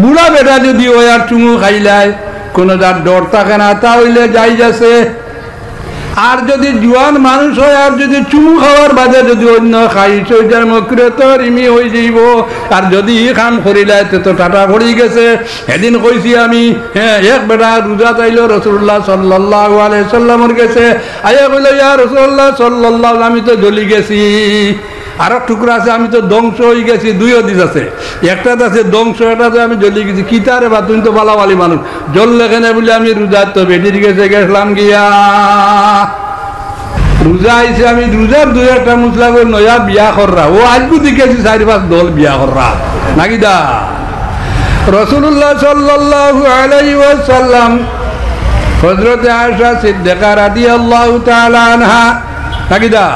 বুড়া বেটা যদি ওই আর চুমু খাইলায় কোনো যার ডর থাকে না তাহলে যাই যাচ্ছে। আর যদি জোয়ান মানুষ হয় আর যদি চুমু খাওয়ার বাদে যদি অন্য খাই সৈজার মকরে তো রিমি হয়ে যাইব। আর যদি খান করিলায় তো টাটা পড়ি গেছে। এদিন কইছি আমি এক বেটা রোজা চাইল রাসূলুল্লাহ সাল্লাল্লাহু আলাইহি সাল্লামের কাছে, আয়া কইল ইয়া রাসূলুল্লাহ সাল্লাল্লাহু আমি তো জ্বলি গেছি। আর এক টুকরা আছে আমি তো ধ্বংস হয়ে গেছি। দুই হাদিস আছে, একটাতে আছে ধ্বংস, একটাতে আমি জ্বলি গেছি। কিতারে বা তুমি তো বালাবালি মানুষ, জ্বললে কেন বলে আমি রোজা তো বেটির গেছে গেছিলাম গিয়া রোজা আইসে আমি রোজার দুই একটা মুসলাম নয়া বিয়া কররা ও আজকে দেখেছি 4-5 দল বিয়া কররা নাকি দা। রাসূলুল্লাহ সাল্লাল্লাহু আলাইহি ওয়াসাল্লাম হযরত আয়েশা সিদ্দিকা রাদিয়াল্লাহু তাআলা আনহা নাকি দা,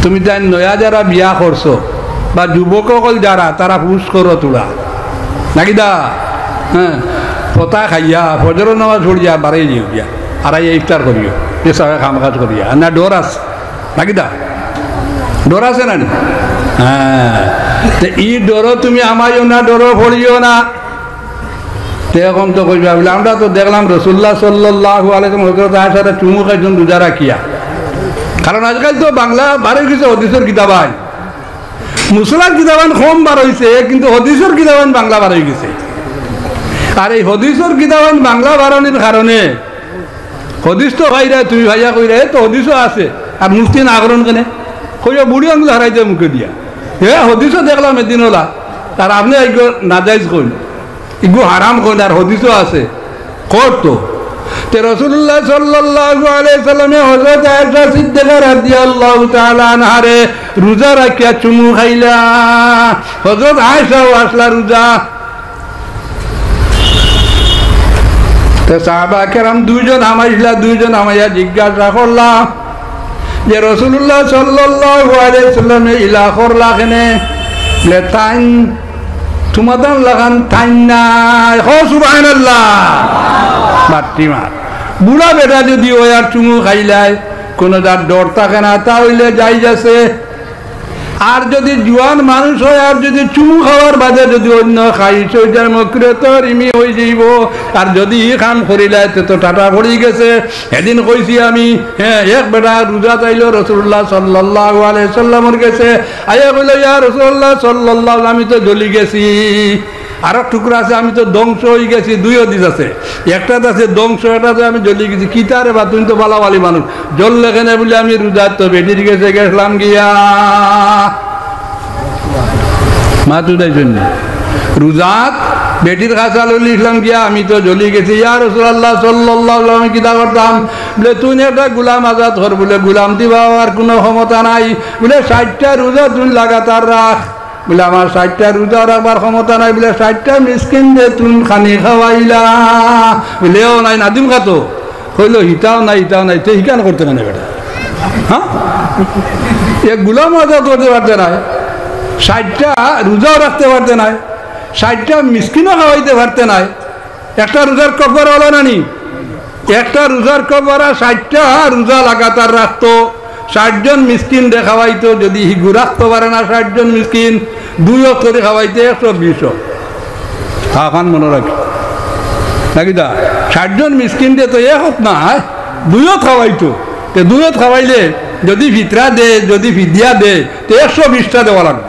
তুমি তাই নয়া যারা বিয়া করছো বা যুবক সকল যারা তারা পুষ করো তোরা নাকি দা। হ্যাঁ, পতা খাইয়া ফজর নামাজ পড়িয়া বাড়াই দিও গিয়া আর ইফতার করিও যে সবাই কাম কাজ করিয়া না ডর আছে নাকি দা, ডর আছে না? হ্যাঁ, তো ই ডর তুমি আমাইও না ডর পড়িও না। এরকম তো কইবা বলে আমরা তো দেখলাম রাসূলুল্লাহ সাল্লাল্লাহু আলাইহি ওয়াসাল্লাম হযরত আয়েশা চুমু খাইছেন রোজা রাখিয়া। কারণ আজকাল তো বাংলা বারো গেছে হদিসের কিতাবান, মুসলার কিতাবান কম বার হয়েছে কিন্তু হদিসের কিতাবান বাংলা বার হয়ে গেছে। আর এই হদিসের কিতাবান বাংলা বাড়ানোর কারণে হদিস তো ভাইরা তুমি ভাইয়া কইরা তো হদিসও আছে আর মুফতি না আগরণ কেনে কইয়া বুড়ি আঙুল হারাইতে মুখে দিয়া হদিসও দেখলাম এদিন ওলা। আর আপনি এগো নাজাইজ কইন এগো হারাম কইন আর হদিসও আছে করতো। রাসূলুল্লাহ সাল্লাল্লাহু আলাইহি সাল্লামে হযরত আয়েশা সিদ্দিকা রাদিয়াল্লাহু তাআলা আনহারে রোজা রাখিয়া চুমু খাইলা। হযরত আয়েশাও আসলা রোজা। তো সাহাবা কেরাম দুইজন আমাইলা, দুইজন আমাইয়া জিজ্ঞাসা করলাম যে রাসূলুল্লাহ সাল্লাল্লাহু আলাইহি সাল্লামে ইলা করলা কেনে? বলে তাইন তোমাদের লাগান তাইন নাই। হো সুবহানাল্লাহ, মাতৃমার বুড়া বেটা যদি ওই আর চুমু খাইলায় কোনো যার ডর থাকে না তাহলে যাই যাচ্ছে। আর যদি জোয়ান মানুষ হয় আর যদি চুমু খাওয়ার বাদে যদি অন্য খাই সৈজার মকরে তো রিমি হয়ে যাইব। আর যদি খান করিলায় তো টাটা পড়ি গেছে। এদিন কইছি আমি এক বেটা রোজা চাইল রাসূলুল্লাহ সাল্লাল্লাহু আলাইহি সাল্লামের কাছে, আয়া কইল ইয়া রাসূলুল্লাহ সাল্লাল্লাহু আমি তো জ্বলি গেছি। আর এক টুকরা আছে আমি তো ধ্বংস হয়ে গেছি। দুই হাদিস আছে, একটাতে আছে ধ্বংস, একটাতে আমি জ্বলি গেছি। কিতারে বা তুমি তো বালাবালি মানুষ, জ্বললে কেন বলে আমি রোজা তো বেটির গেছে গেছিলাম গিয়া মা তুদাই জন্য রোজাত বেটির কাছে লইলি ইসলাম গিয়া আমি তো জ্বলি গেছি। ইয়া রাসূলুল্লাহ সাল্লাল্লাহু আলাইহি আমি কিতা করতাম? বলে তুই একটা গোলাম আজাদ কর। বলে গোলাম দিবা আর কোনো ক্ষমতা নাই। বলে 60টা রোজা তুই লাগাতার রাখ। বলে আমার 60টা রোজা রাখবার ক্ষমতা নাই। বলে 60টা মিসকিন দে তুই খানি খাওয়াইলা। বলেও নাই নাদিম খাতো কইল হিতাও নাই হিতাও নাই। তো হিকান করতে কেন বেটা? হ্যাঁ, এ গোলাম আজাদ করতে পারতে নাই, 60টা রোজাও রাখতে পারতে নাই, 60টা মিসকিনও খাওয়াইতে পারতে নাই। একটা রোজার কবর হলো না নি? একটা রোজার কবর 60টা রোজা লাগাতার রাখতো, 60 জন মিসকিন খাওয়াইতো। যদি হিগু রাখতে পারে না 60 জন মিসকিন 2 করে খাওয়াইতে 120। খান মনে রাখি নাকি দা, 60 জন মিসকিন দিয়ে তো এক না 2 খাওয়াইতো। তো 2 খাওয়াইলে যদি ফিতরা দে যদি ফিদিয়া দে তো 120টা দেওয়া লাগবে।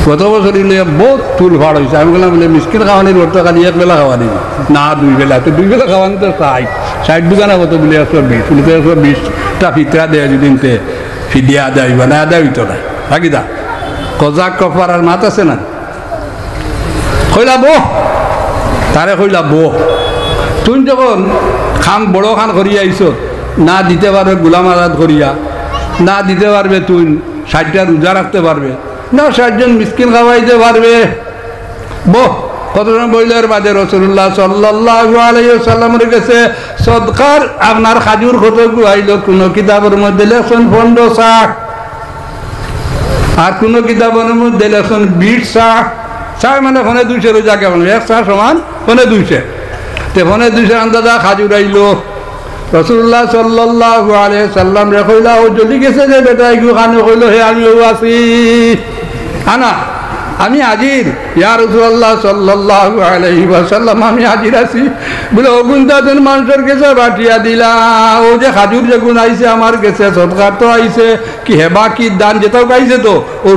গত বছর বহুত চুল ভাড় হয়েছে। আমি বললাম বলে মিসকিন খাওয়ানির ওর তো খালি 1 বেলা খাওয়ানি না 2 বেলা। তো 2 বেলা খাওয়ানি তো 60 দোকানা কত বলে 120। বলে তো 120টা ফিতরা দেয় যদি ফিদিয়া দেয় বা না দেয় তো না থাকি দা। কজাক কফার আর মাত আছে না কইলা বো তারে কইলা বো তুই যখন খান বড় খান করিয়া আইস না দিতে পারবে গোলাম আজাদ করিয়া, না দিতে পারবে তুই 60টা রোজা রাখতে পারবে না, 60 জন মিসকিন খাওয়াইতে পারবে। বহ কতজন বইলের বাদে রাসূলুল্লাহ সাল্লাল্লাহু আলাইহি ওয়াসাল্লামের কাছে সদকার আপনার খাজুর কত গুয়াইল কোন কিতাবের মধ্যে লেখছেন 15 শাহ আর কোন কিতাবের মধ্যে লেখছেন 20 শাহ। শাহ মানে ফোনে 200 রোজা কেমন 1 শাহ সমান ফোনে 200। তে ফোনে 200 আন্দাজা খাজুর আইল। রাসূলুল্লাহ সাল্লাল্লাহু আলাইহি ওয়াসাল্লাম রে কইলা ও জলি গেছে যে বেটা এগু খানে কইল হে আমিও আছি আনা আমি হাজির, ইয়া রাসূলুল্লাহ সাল্লাল্লাহু আলাইহি ওয়াসাল্লাম আমি হাজির আছি। বলে অগুন্তাজন মানুষের কাছে বাটিয়া দিলা, ও যে খাজুর যে গুণ আইছে আমার কাছে, সদকার তো আইছে, কি হেবা কি দান যেটাও গাইছে, তো ও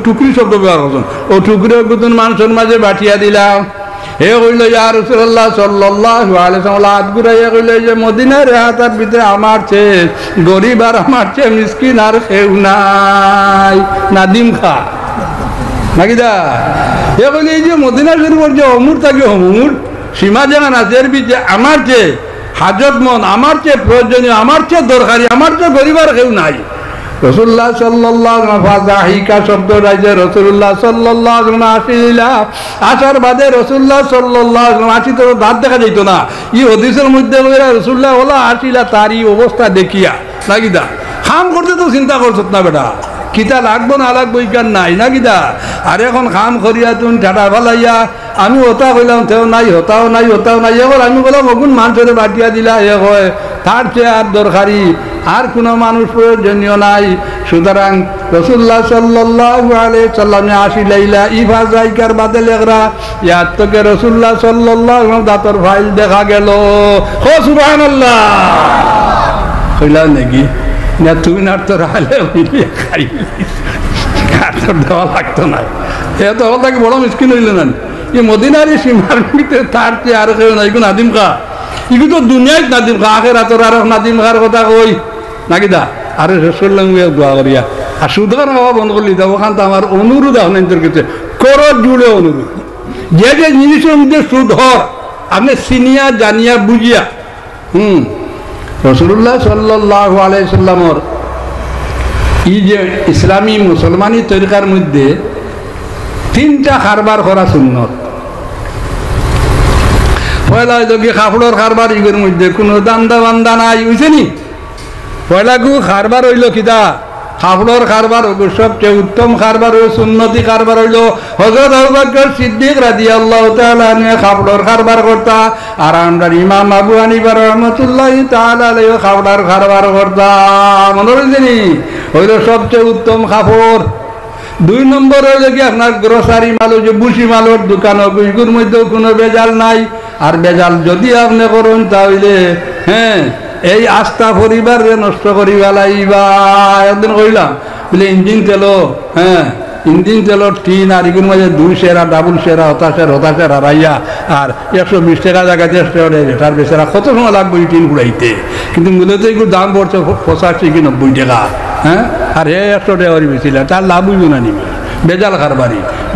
টুকরি শব্দ ব্যবহার করছেন, ও টুকরে গুণ মানুষের মাঝে বাটিয়া দিলাম। হে কইল ইয়া রাসূলুল্লাহ সাল্লাল্লাহু আলাইহি ওয়াসাল্লাম হাত ঘুরাইয়া কইল যে মদিনার হাতার ভিতরে আমার চেয়ে গরিব আর আমার চেয়ে মিসকিন আর কেউ নাই, নাদিম খা নাকি দা। এ কইল এই যে মদিনা শরীফের যে অমুর থাকে অমুর সীমা যেখানে আছে, এর ভিতরে আমার চেয়ে হাজতমন্দ, আমার চেয়ে প্রয়োজনীয়, আমার চেয়ে দরকারি, আমার চেয়ে গরিব আর কেউ নাই। রাসূলুল্লাহ সাল্লাল্লাহু আলাইহি ওয়াসাল্লাম শব্দ রাইজে রাসূলুল্লাহ সাল্লাল্লাহু আলাইহি ওয়াসাল্লাম আসিলা, আসার বাদে রাসূলুল্লাহ সাল্লাল্লাহু আলাইহি ওয়াসাল্লাম আসি তো দাঁত দেখা যাইত না। এই হাদিসের মধ্যে রাসূলুল্লাহ ওলা আসিলা তার এই অবস্থা দেখিয়া নাকি দা খাম করতে তো চিন্তা করছত না বেটা, কিতা লাগবো না লাগবো ইকার নাই নাকি দা। আর এখন খাম করিয়া তুমি ঠাটা ফেলাইয়া আমি ওটা কইলাম তেও নাই, হতাও নাই, হতাও নাই, এখন আমি বললাম অগুন মানুষের বাটিয়া দিলা, এ হয় তার চেয়ে আর দরকারি আর কোনো মানুষ প্রয়োজনীয় নাই। সুতরাং রাসূলুল্লাহ সাল্লাল্লাহু আলাইহি ওয়াসাল্লামে আসিলাইলা ইফা জাইকার বাদে লেগরা ইয়ার থেকে রাসূলুল্লাহ সাল্লাল্লাহু আলাইহি ওয়াসাল্লাম দাতর ফাইল দেখা গেল। ও সুবহানাল্লাহ কইলা নাকি না তুমি না তো রালে মিলিয়ে খাই তোর দেওয়া লাগতো না, এ তো তাকে বড় মিসকিন হইল না। এই মদিনারি সীমার ভিতরে তার চেয়ে আর কেউ নাই, এগুলো নাদিম খা, এগুলো তো দুনিয়ায় নাদিম খা, আখেরাতের আর নাদিম খার কথা কই নাকি দা। আরে রাসূলুল্লাহ দোয়া করিয়া আর সুদর খাওয়া বন্ধ করলি দা, ওখান তো আমার অনুরোধ আপনার কাছে করো, জুড়ে অনুরোধ, যে যে জিনিসের মধ্যে সুদ হর আপনি চিনিয়া জানিয়া বুঝিয়া। রাসূলুল্লাহ সাল্লাল্লাহু আলাইহি ওয়াসাল্লামর এই যে ইসলামী মুসলমানি তরিকার মধ্যে তিনটা কারবার করা সুন্নত। পয়লা হইল কি কাপড়ের কারবার, ইগের মধ্যে কোনো দান্দা বান্দা নাই, বুঝছে নি। পয়লা গু কারবার হইল কিতা কাপড়ের কারবার, সবচেয়ে উত্তম কারবার হইল সুন্নতি কারবার হইল হযরত আবু বকর সিদ্দিক রাদিয়াল্লাহু তাআলা আনহু কাপড়ের কারবার করতা, আর আমরা ইমাম আবু হানিফা রাহমাতুল্লাহি তাআলা আলাইহি কাপড়ের কারবার করতা। মনে রইছে নি, হইল সবচেয়ে উত্তম কাপড়। 2 নম্বর হইল কি আপনার গ্রোসারি মাল, যে বুসি মালের দোকান, ওইগুলোর মধ্যেও কোনো বেজাল নাই। আর বেজাল যদি আপনি করুন তাহলে এই আস্থা পরিবারে নষ্ট করি বেলাইবা। একদিন কইলাম বলে ইঞ্জিন তেল, ইঞ্জিন তেলর টিন আর এগুলোর মাঝে 2 সেরা, ডাবল সেরা, হতাশের হারাইয়া আর 120 টাকা জায়গাতে তার বেচারা কত সময় লাগবে এই টিন ঘুরাইতে, কিন্তু মূলত এগুলো দাম পড়ছে 85 কি 90 টাকা। আর 100 টাকা বেশিল, তার লাভ হইব না নিবি।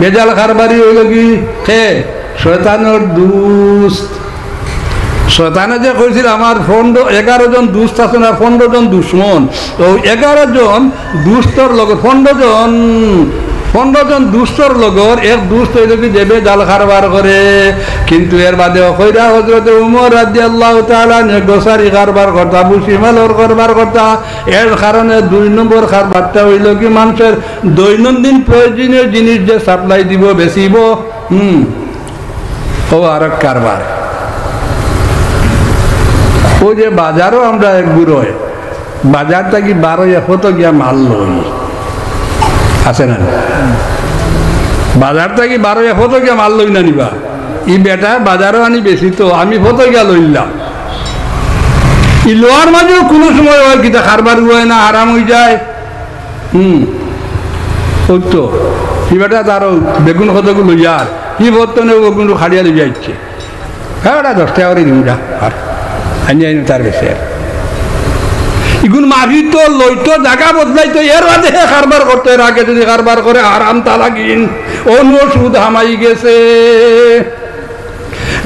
বেজাল কারবারি হইল কি শয়তানের দুস্ত। শয়তানে যে কইছিল আমার 11 জন দুষ্ট আছে না, 15 জন দুশ্মন, তো 11 জন দুষ্টর লগত 15 জন দুষ্টর লগর এক দুষ্ট হইল কি দেবে জাল কারবার করে। কিন্তু এর বাদে কইরা হযরত উমর রাদিয়াল্লাহু তাআলা গোসারি কারবার করতা, বুসিমালর কারবার করতা। এর কারণে 2 নম্বর কারবারটা হইল কি মানুষের দৈনন্দিন প্রয়োজনীয় জিনিস যে সাপ্লাই দিব বেচিব, ও আর এক কারবার। ও যে বাজারও আমরা এক গুড়োয় বাজার থেকে 12 গিয়া মাল লই আছে না, বাজার থেকে 12 গিয়া মাল লই না নিবা। ই বেটা বাজারও আনি বেশি, তো আমি গিয়া লইলাম। ই লোয়ার মাঝেও কোনো সময় হয় কিতা কারবার হয় না, আরাম হয়ে যায়। ওই তো ই বেটা তারও বেগুন কতগুলো লইয়ার কি বর্তনে বেগুন খাড়িয়া লই যাচ্ছে, হ্যাঁ ওটা 10 টাকা করে দিন যা, আর আনি তার বেশি ইগুন মারিত লইতো জায়গা বদলাইতো, এর বাদে কারবার করতো। এর আগে যদি কারবার করে আরাম তা লাগিন, অন্য সুদ হামাই গেছে।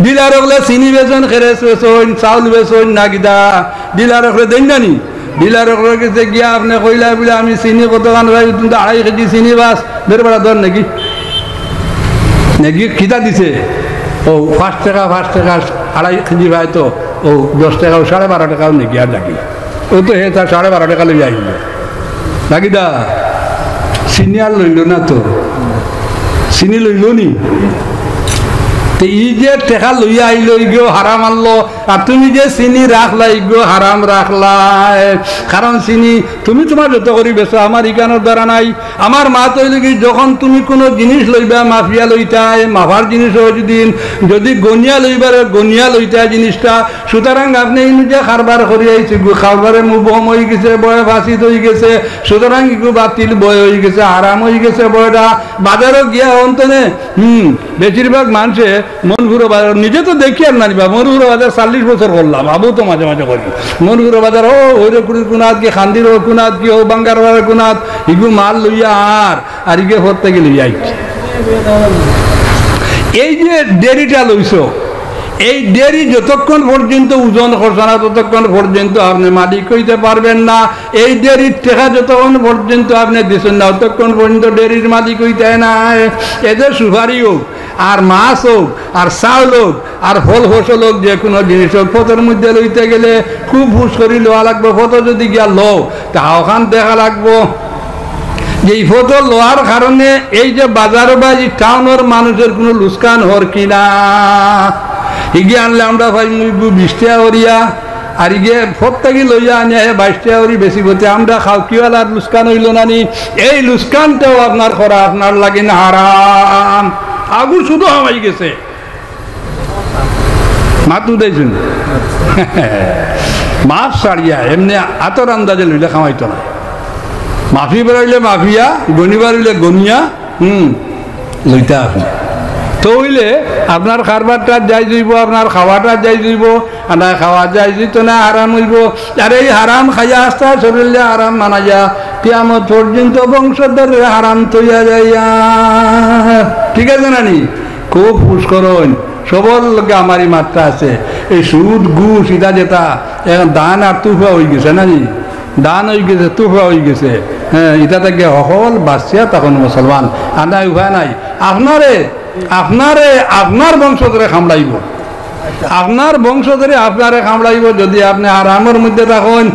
ডিলার হলে চিনি বেচন, খেরেস বেচন, চাউল বেচন না কিতা ডিলার হলে দেন জানি। ডিলার কাছে গিয়া আপনি কইলা বলে আমি চিনি কত গান 2.5 কেজি চিনি বাস বের বেড়া ধর নাকি নাকি খিতা দিছে। ও 5 টাকা 2.5 কেজি ভাই, তো ও 10 টাকা 12.5 টাকাও নাকি আর নাকি, ও তো হে তার 12.5 টাকা লই আইল নাকি দা। চিনি আর লইল না, তো চিনি লইল নি তো এই যে টেকা লইয়া আইলো ইগো হারাম আনলো, আর তুমি যে চিনি রাখলা ইগো হারাম রাখলাই। কারণ চিনি তুমি তোমার যত করি বেছো, আমার ইকানোর দ্বারা নাই। আমার মা তৈল কি যখন তুমি কোনো জিনিস লইবা মাফিয়া লইতাই, মাফার জিনিস যদি গনিয়া লইবারে গনিয়া লইতাই জিনিসটা, সুতরাং আপনি এই নিজে খারবার করি আইছি, খারবারে মুবহম হয়ে গেছে, বয়ে ফাঁসিত হয়ে গেছে, সুতরাং ইগু বাতিল বয় হয়ে গেছে, আরাম হয়ে গেছে বয়টা। বাজারও গিয়া অন্তনে বেশিরভাগ মানুষে মনপুর বাজার নিজে তো দেখি আর নানিবা, মনপুর বাজার 40 বছর করলাম, আবু তো মাঝে মাঝে করি মনপুর বাজার ও হৈরকুড়ির কুনাত কি খান্দির কুনাত কি ও বাঙ্গার কুনাত ইগু মাল লইয়া আর ইগে ভর থেকে লইয়া আইছে। এই যে দেরিটা লইছ, এই দেরি যতক্ষণ পর্যন্ত ওজন করছে না ততক্ষণ পর্যন্ত আপনি মালিক হইতে পারবেন না। এই দেরির টেকা যতক্ষণ পর্যন্ত আপনি দিচ্ছেন না ততক্ষণ পর্যন্ত দেরির মালিক হইতে না। এদের সুপারি হোক আর মাছ হোক আর চাউল হোক আর ফল ফসল হোক, যে কোনো জিনিস হোক, ফটোর মধ্যে লইতে গেলে খুব হুশ করি লওয়া লাগবে। ফটো যদি গিয়া লও তা ওখান দেখা লাগবো যে এই ফটো লোয়ার কারণে এই যে বাজার বা টাউনের মানুষের কোনো লুস্কান হর কিনা। ইগে আনলে আমরা ভাই 20 টাকা করিয়া, আর ইগে ফটটাকে লইয়া আনিয়া 22 টাকা করি বেশি বলতে আমরা খাও কিওয়ালা লুস্কান হইল নানি। এই লুস্কানটাও আপনার করা আপনার লাগে না হারাম। আগুন শুধু হামাই গেছে মাতু দেয়ছেন মাছ ছাড়িয়া এমনি আতর আন্দাজে লইলে খামাইতো না। মাফি বেড়াইলে মাফিয়া, গনিবার হইলে গনিয়া লইতে আসুন। তো হইলে আপনার খারবারটা যাই যাইব, আপনার খাওয়াটা যাই যাইব, আর খাওয়া যাই যাইত না আরাম হইব। আর এই হারাম খাইয়া আসতে শরীরে আরাম মানা যা কিয়ামত পর্যন্ত বংশধরের হারাম তৈয়া যাইয়া। ঠিক আছে নানি? খুব হুশ করুন, সবর লোকে আমারই মাত্রা আছে। এই সুদ ঘুষ ইটা যেটা এখন দান আর তুফা হয়ে গেছে নানি, দান হয়ে গেছে, তুফা হয়ে গেছে। হ্যাঁ, এটা থেকে সকল বাচ্চা তখন মুসলমান। আর নাই উপায় নাই, আপনার বংশধরে কামড়াইব, আপনার বংশধরে আপনারে কামড়াইব যদি আপনি আরামের মধ্যে থাকুন।